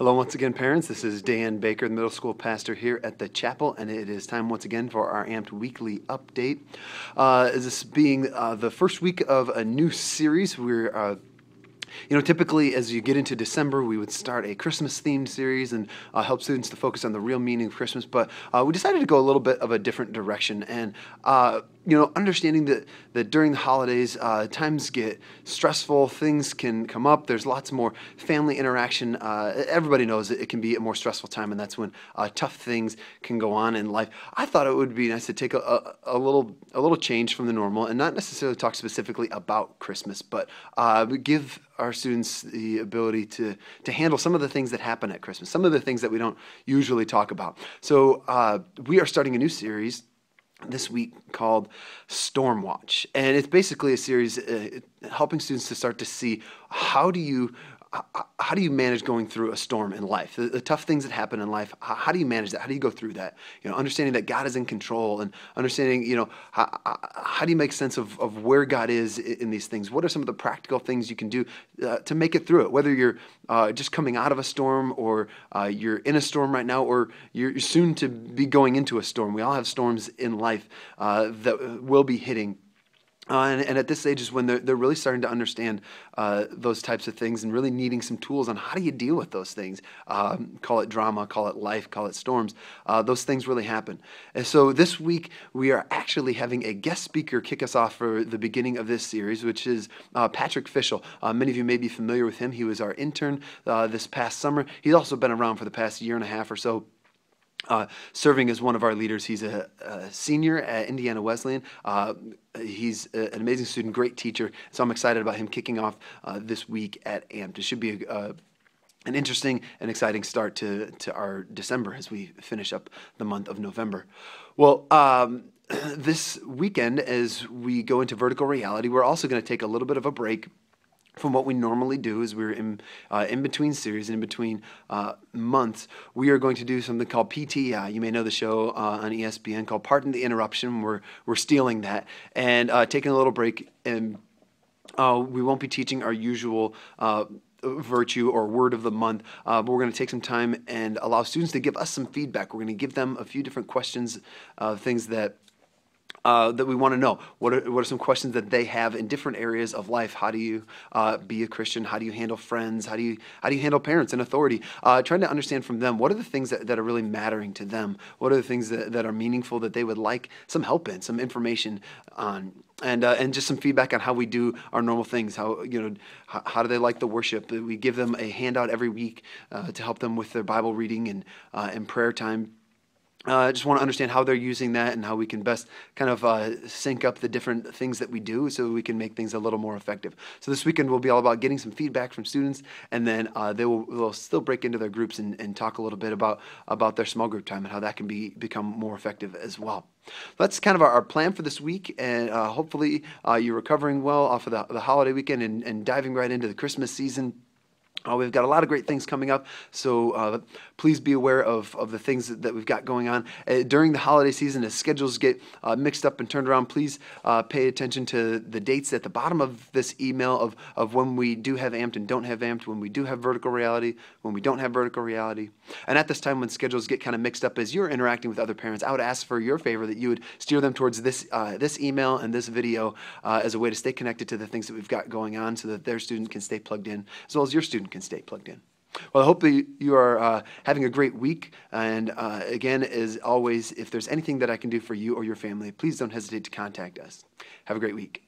Hello once again, parents. This is Dan Baker, the middle school pastor here at the chapel, and it is time once again for our Amped Weekly Update. This being the first week of a new series, we're typically as you get into December, we would start a Christmas-themed series and help students to focus on the real meaning of Christmas. But we decided to go a little bit of a different direction, and understanding that during the holidays, times get stressful, things can come up. There's lots more family interaction. Everybody knows that it can be a more stressful time, and that's when tough things can go on in life. I thought it would be nice to take a little change from the normal, and not necessarily talk specifically about Christmas, but give our students the ability to handle some of the things that happen at Christmas, some of the things that we don't usually talk about. So we are starting a new series this week called Storm Watch, and it's basically a series helping students to start to see how do you manage going through a storm in life, the tough things that happen in life. How do you manage that? How do you go through that? Understanding that God is in control, and understanding, how do you make sense of where God is in these things? What are some of the practical things you can do to make it through it? Whether you're just coming out of a storm, or you're in a storm right now, or you're soon to be going into a storm. We all have storms in life that will be hitting. And at this age is when they're really starting to understand those types of things, and really needing some tools on how do you deal with those things. Call it drama, call it life, call it storms. Those things really happen. And so this week we are actually having a guest speaker kick us off for the beginning of this series, which is Patrick Fischel. Many of you may be familiar with him. He was our intern this past summer. He's also been around for the past year and a half or so, serving as one of our leaders. He's a senior at Indiana Wesleyan. He's an amazing student, great teacher. So I'm excited about him kicking off this week at Amped. It should be an interesting and exciting start to our December as we finish up the month of November. Well, this weekend, as we go into vertical reality, we're also going to take a little bit of a break from what we normally do. As we're in between series, in between months. We are going to do something called PTI. You may know the show on ESPN called Pardon the Interruption. We're stealing that and taking a little break, and we won't be teaching our usual virtue or word of the month, but we're going to take some time and allow students to give us some feedback. We're going to give them a few different questions, things that we want to know. What are some questions that they have in different areas of life? How do you be a Christian? How do you handle friends? How do you handle parents and authority? Trying to understand from them, what are the things that are really mattering to them? What are the things that are meaningful that they would like some help in, some information on? And just some feedback on how we do our normal things. How do they like the worship? We give them a handout every week to help them with their Bible reading and prayer time. I just want to understand how they're using that, and how we can best kind of sync up the different things that we do so we can make things a little more effective. So this weekend will be all about getting some feedback from students, and then they'll still break into their groups and talk a little bit about their small group time and how that can become more effective as well. That's kind of our plan for this week, and hopefully you're recovering well off of the holiday weekend and diving right into the Christmas season. We've got a lot of great things coming up, so please be aware of the things that we've got going on. During the holiday season, as schedules get mixed up and turned around, please pay attention to the dates at the bottom of this email of when we do have Amped and don't have Amped, when we do have vertical reality, when we don't have vertical reality. And at this time, when schedules get kind of mixed up, as you're interacting with other parents, I would ask for your favor that you would steer them towards this email and this video as a way to stay connected to the things that we've got going on, so that their student can stay plugged in, as well as your student can stay plugged in. Well, I hope that you are having a great week. And again, as always, if there's anything that I can do for you or your family, please don't hesitate to contact us. Have a great week.